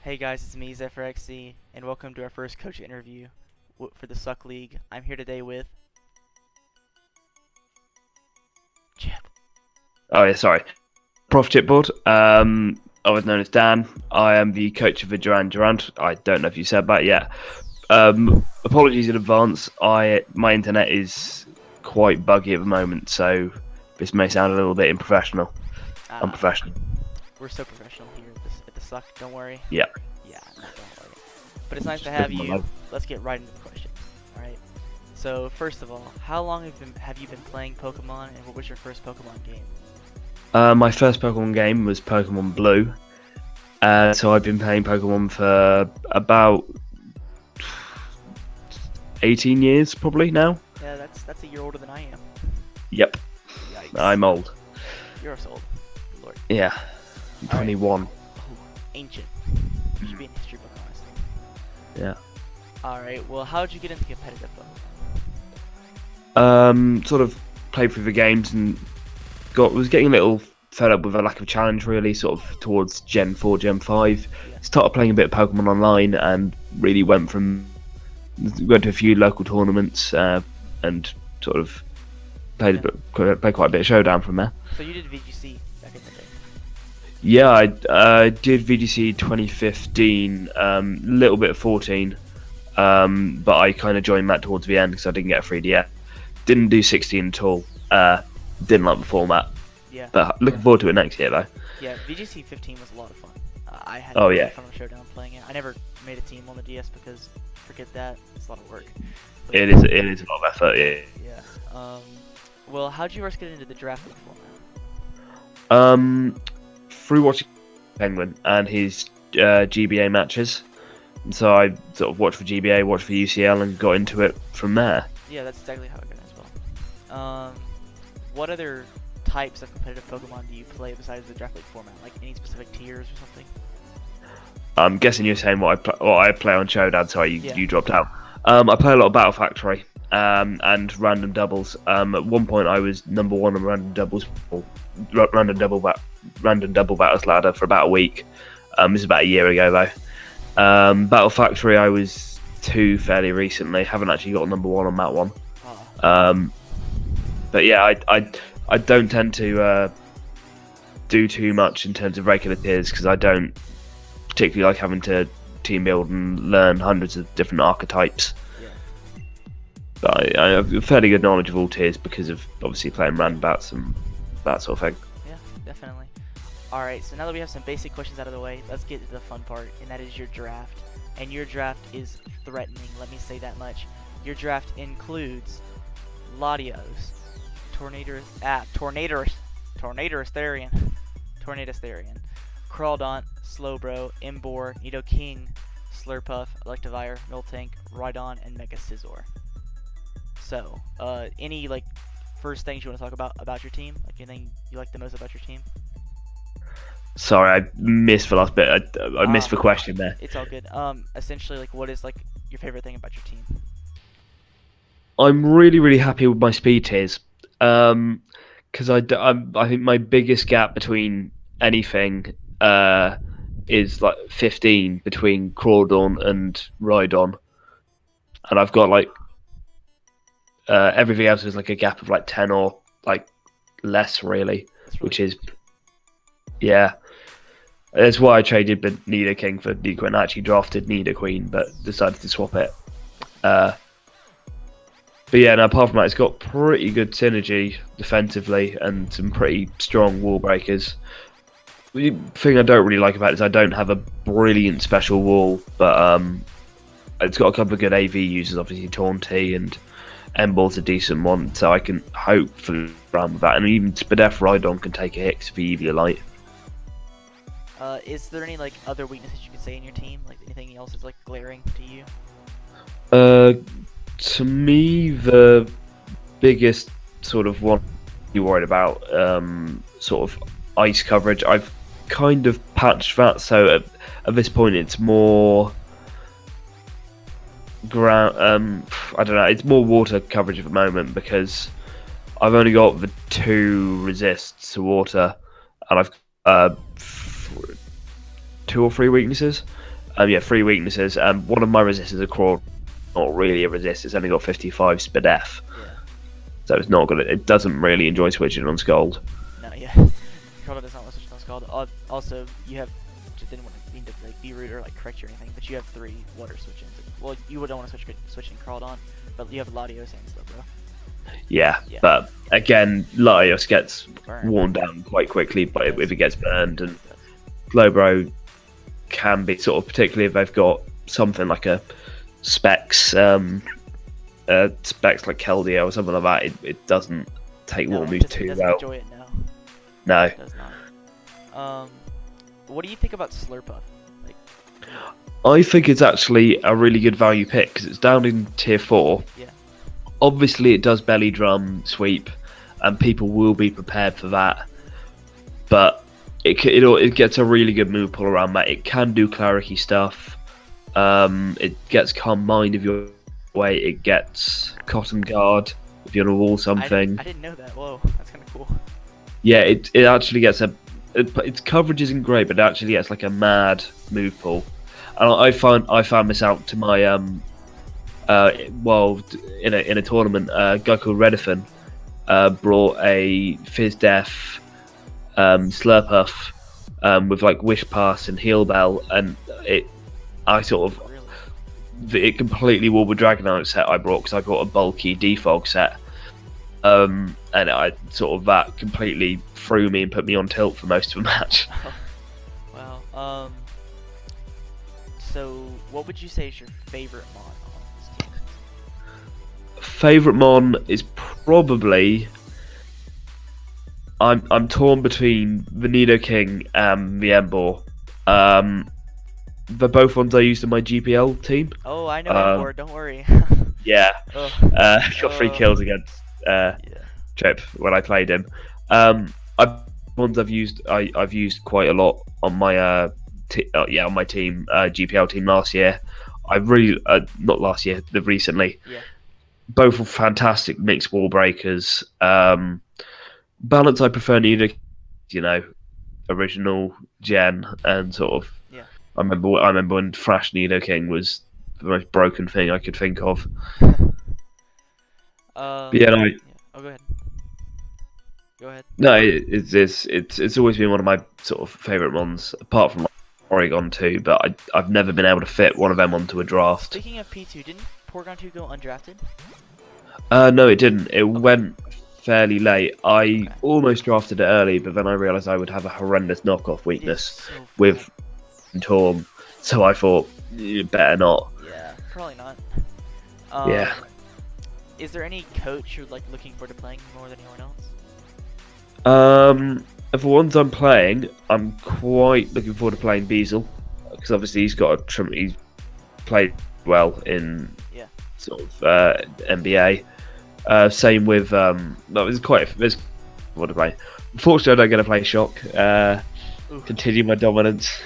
Hey guys, it's me, ZephyRXC, and welcome to our first coach interview for the SUCC League. I'm here today with Chip. Oh yeah, sorry. Prof Chipboard. I was known as Dan. I am the coach of the Durand. I don't know if you said that yet. Apologies in advance. My internet is quite buggy at the moment, so this may sound a little bit Uh, unprofessional. we're so professional here at the SUCC, don't worry. Yeah. Yeah, no, don't worry. But it's nice to Just have living my you. life. Let's get right into the questions. Alright. So, first of all, how long have you been playing Pokemon, and what was your first Pokemon game? My first Pokemon game was Pokemon Blue. So I've been playing Pokemon for about 18 years, probably now. Yeah, that's a year older than I am. Yep, Yikes. I'm old. You're so old. Good Lord. Yeah, I'm 21. Oh, ancient. You should be in history book, honestly. Yeah. Alright, well, how did you get into competitive Sort of played through the games and was getting a little fed up with a lack of challenge, really, sort of towards Gen 4, Gen 5. Yeah. Started playing a bit of Pokemon Online and really went to a few local tournaments and sort of played quite a bit of Showdown from there. So you did VGC back in the day? Yeah, I did VGC 2015, little bit of 14, but I kind of joined that towards the end because I didn't get a 3DS. Didn't do 16 at all. Didn't like the format. Yeah. But looking forward to it next year, though. Yeah, VGC 15 was a lot of fun. I had Oh, yeah. fun on Showdown playing it. I never made a team on the DS because, forget that, it's a lot of work. But It is a lot of effort, yeah. yeah. Well, how'd you first get into the draft league format? Through watching Penguin and his GBA matches. And so I sort of watched for GBA, watched for UCL, and got into it from there. Yeah, that's exactly how I got in as well. What other types of competitive Pokemon do you play besides the draft league format? Like any specific tiers or something? I'm guessing you're saying what I play on Showdown, so Yeah. you dropped out. I play a lot of Battle Factory and random doubles. At one point, I was number one on random doubles, random double battles ladder for about a week. This is about a year ago though. Battle Factory, I was two fairly recently. Haven't actually got number one on that one. Oh. But yeah, I don't tend to do too much in terms of regular tiers because I don't particularly like having to team build and learn hundreds of different archetypes. Yeah. But I have a fairly good knowledge of all tiers because of obviously playing random and that sort of thing. Yeah, definitely. Alright, so now that we have some basic questions out of the way, let's get to the fun part, and that is your draft. And your draft is threatening, let me say that much. Your draft includes Latios, Tornadorus Therian, Crawdaunt, Slowbro, Emboar, Nidoking, Slurpuff, Electivire, Miltank, Rhydon, and Mega Scizor. So, any like first things you want to talk about your team? Like anything you like the most about your team? Sorry, I missed the last bit. I missed the question there. It's all good. Essentially, like, what is like your favorite thing about your team? I'm really happy with my speed tiers. Because I think my biggest gap between anything is like 15 between Crawdon and Rhydon, and I've got like everything else is like a gap of like 10 or like less really, which is yeah. That's why I traded Nidoking for Nidoqueen. I actually drafted Nidoqueen, but decided to swap it. But yeah, no, apart from that, it's got pretty good synergy defensively and some pretty strong wall breakers. The thing I don't really like about it is I don't have a brilliant special wall, but it's got a couple of good AV users, obviously Taunty and Emball's a decent one, so I can hopefully run with that. And even Spadef Rhydon can take a hit for Eevee Light. Is there any like other weaknesses you could say in your team? Like anything else is like glaring to you? To me, the biggest sort of one you're worried about, sort of ice coverage. I've kind of patched that, so at this point it's more ground. I don't know. It's more water coverage at the moment because I've only got the 2 resists to water, and I've 2 or 3 weaknesses. Yeah, 3 weaknesses. One of my resists is a crawl, not really a resist. It's only got 55 SPDF, Yeah. so it's not good. It doesn't really enjoy switching on Scald. No, yeah. Crowdon does not want to switch on Scald. Also, you have, just didn't want to mean to like be rude or like correct you or anything, but you have 3 water switch-ins. Well, you don't want to switch in Crowdon, but you have Latios and Slowbro. Yeah, Yeah. but again, Latios gets Burn. worn down quite quickly, but It does. if it gets burned, and It does. Slowbro can be sort of, particularly if they've got something like a specs, specs like Keldeo or something like that. It doesn't take No, warm it moves doesn't, too doesn't well. enjoy it now. No, It does not. What do you think about Slurpuff? Like, I think it's actually a really good value pick because it's down in tier 4. yeah. Obviously, it does belly drum sweep, and people will be prepared for that. But it gets a really good move pull around that. It can do clericy stuff. It gets Calm Mind if you're away. It gets Cotton Guard if you're gonna wall something. I didn't know that. Whoa, that's kind of cool. Yeah, it actually gets its coverage isn't great, but it actually gets like a mad move pull. And I found this out to my in a tournament, a guy called Redifin brought a Fizz Def Slurpuff with like Wish Pass and Heal Bell, and it completely wore the Dragonite set I brought because I brought a bulky defog set, and I sort of that completely threw me and put me on tilt for most of the match. Wow. So what would you say is your favorite mon on this team? Favorite mon is probably I'm torn between the Nidoking and the Emboar. They're both ones I used in my GPL team. Oh, I know Emboar, don't worry. Yeah, Ugh. got 3 kills against Yeah. Trip when I played him. Ones I've used quite a lot on my on my team, GPL team last year. I really not last year, recently. Yeah. Both were fantastic mixed wall breakers. Balance, I prefer Nido, original gen, and sort of. Yeah. I remember when Thrash Nidoking was the most broken thing I could think of. Yeah, no. Yeah. Oh, go ahead. Go ahead. No, it's always been one of my sort of favourite ones, apart from Oregon too. But I've never been able to fit one of them onto a draft. Speaking of P2, didn't Porygon 2 go undrafted? No, it didn't. It went fairly late. I almost drafted it early, but then I realised I would have a horrendous knockoff weakness So with Torm, so I thought better not. yeah, probably not. Yeah. Is there any coach you're like looking forward to playing more than anyone else? Of the ones I'm playing, I'm quite looking forward to playing Beazle, because obviously he's played well in sort of NBA. Same with there's what to play. Unfortunately, I don't get to play Shock. Continue my dominance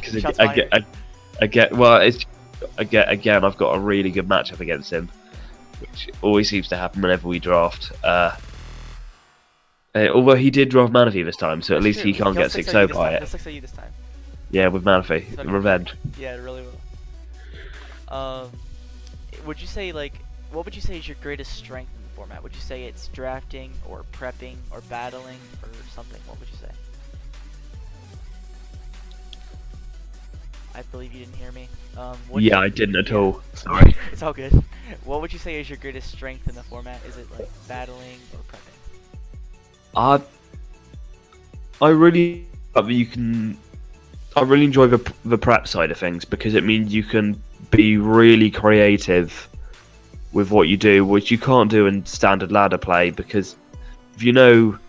because again I've got a really good matchup against him, which always seems to happen whenever we draft. Although he did draft Manaphy this time, so at least he can't get 6-0 by it. He'll 6-0 this time. Yeah, with Manaphy, revenge. Yeah, it really will. Would you say what would you say is your greatest strength in the format? Would you say it's drafting or prepping or battling or something? What would you say? I believe you didn't hear me. I didn't at all. Sorry. It's all good. What would you say is your greatest strength in the format? Is it like battling or prepping? I really enjoy the prep side of things, because it means you can be really creative with what you do, which you can't do in standard ladder play. Because if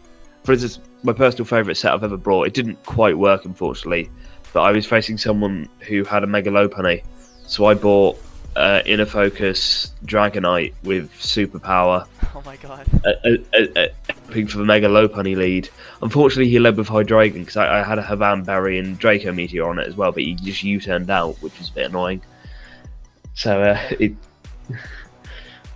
for instance, my personal favourite set I've ever brought, it didn't quite work unfortunately, but I was facing someone who had a Mega Lopunny, so I bought Inner Focus Dragonite with superpower. Oh my god. Hoping for the Mega Lopunny lead. Unfortunately, he led with Hydreigon because I had a Havan Berry and Draco Meteor on it as well, but he just U-turned out, which was a bit annoying. So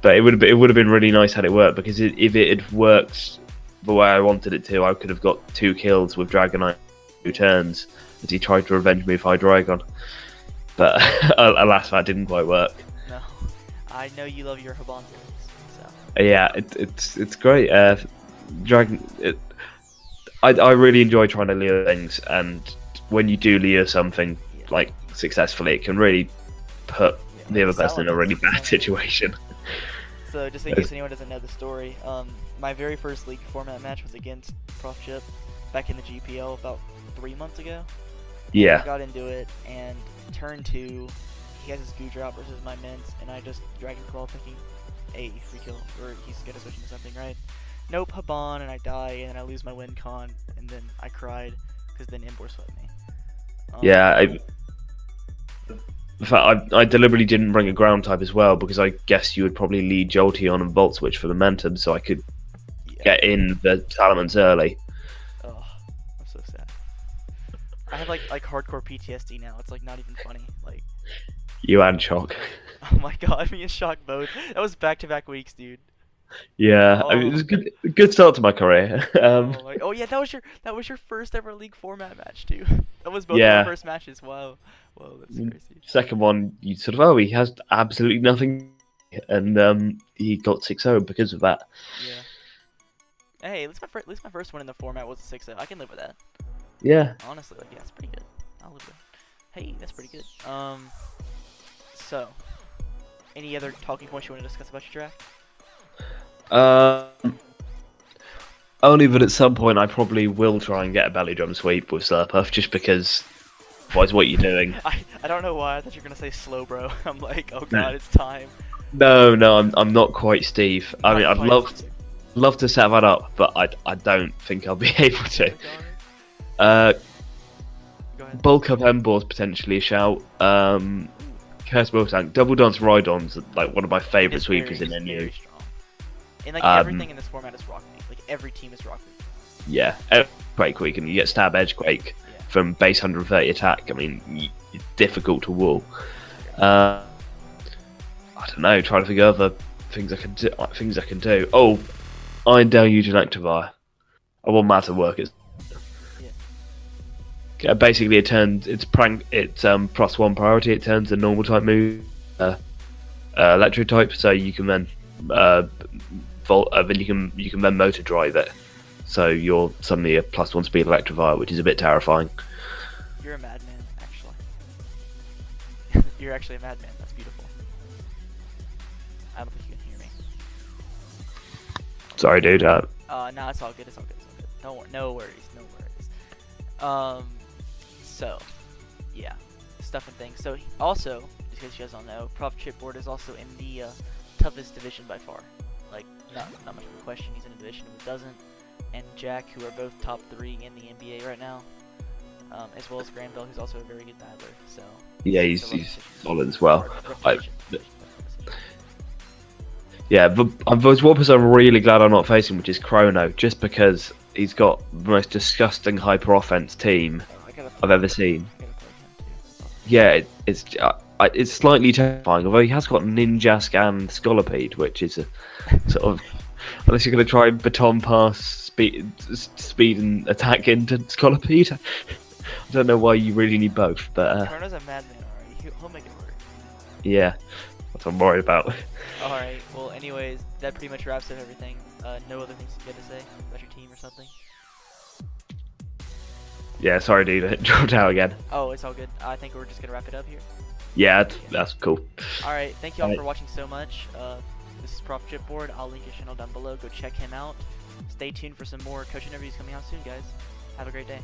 but it would have been really nice had it worked, because if it had worked the way I wanted it to, I could have got 2 kills with Dragonite 2 turns. as he tried to revenge me with Hydreigon. But alas, that didn't quite work. No, I know you love your Habans. So. Yeah, it's great. Dragon. I really enjoy trying to lure things, and when you do lure something like successfully, it can really put the other person in a really bad situation. So just in case anyone doesn't know the story, my very first league format match was against Prof Chip back in the GPL about 3 months ago. Yeah. I got into it, and turn 2, he has his goo drop versus my mints, and I just Dragon Crawl thinking, hey, free kill, or he's gonna switch into something, right? Nope, Haban, and I die, and then I lose my win con, and then I cried, because then Imbor swept me. Yeah, in fact, I deliberately didn't bring a ground type as well, because I guess you would probably lead Jolteon and Volt Switch for momentum, so I could get in the Salamence early. Oh, I'm so sad. I have like hardcore PTSD now. It's like not even funny. Like you and Shock. Oh my god, me and Shock both. That was back-to-back weeks, dude. Yeah, Oh. I mean, it was a good start to my career. Oh yeah, that was your first ever league format match too. That was both of our first matches. Wow, whoa, that's crazy. Second one, you sort of he has absolutely nothing, and he got 6-0 because of that. Yeah. Hey, at least my first one in the format was a 6-0. I can live with that. Yeah. Honestly, like, yeah, that's pretty good. I'll live with it. Hey, that's pretty good. So, any other talking points you want to discuss about your draft? Only that at some point I probably will try and get a belly drum sweep with Slurpuff, just because. What are you doing? I don't know why. I thought you were gonna say slow, bro. I'm like, oh god, it's time. No, I'm not quite Steve. I mean, I'd love to set that up, but I don't think I'll be able to. Bulk up Embor's potentially a shout. Curse Tank, Double Dance Rhydon's like one of my favourite sweepers in NU. And like everything in this format is Rock League. Like every team is Rock League. Yeah, Quake Week, and you get Stab Edge Quake from base 130 attack. I mean, it's difficult to wall. I don't know. Try to figure other things I can do. Oh, I dare you to Electivire. I want that to work. Basically, it turns it's +1 priority. It turns the normal type move electro type, so you can then then you can then motor drive it. So you're suddenly a +1 speed Electivire, which is a bit terrifying. You're a madman, actually. You're actually a madman. That's beautiful. I don't think you can hear me. Sorry, dude. No, it's all good. It's all good. It's all good. No worries. No worries. So, yeah, stuff and things. So, also, just in case you guys don't know, Prof Chipboard is also in the toughest division by far. Like, not much of a question. He's in a division who doesn't. And Jack, who are both top 3 in the NBA right now, as well as Granville, who's also a very good dialer. So yeah, he's solid as well. Yeah, but there's one person I'm really glad I'm not facing, which is Chrono, just because he's got the most disgusting hyper offense team I've ever seen. Yeah, it's slightly terrifying, although he has got Ninjask and Scolipede, which is a sort of, unless you're going to try and baton pass speed and attack into Scolipede. I don't know why you really need both, but Chrono's a madman already. He'll make it work. Yeah, that's what I'm worried about. Alright, well anyways, that pretty much wraps up everything. No other things you got to say about your team or something? Yeah, sorry dude, I dropped out again. Oh, it's all good. I think we're just going to wrap it up here. Yeah, that's cool. Alright, thank you all for watching so much. This is Prof Chipboard. I'll link his channel down below. Go check him out. Stay tuned for some more coach interviews coming out soon, guys. Have a great day.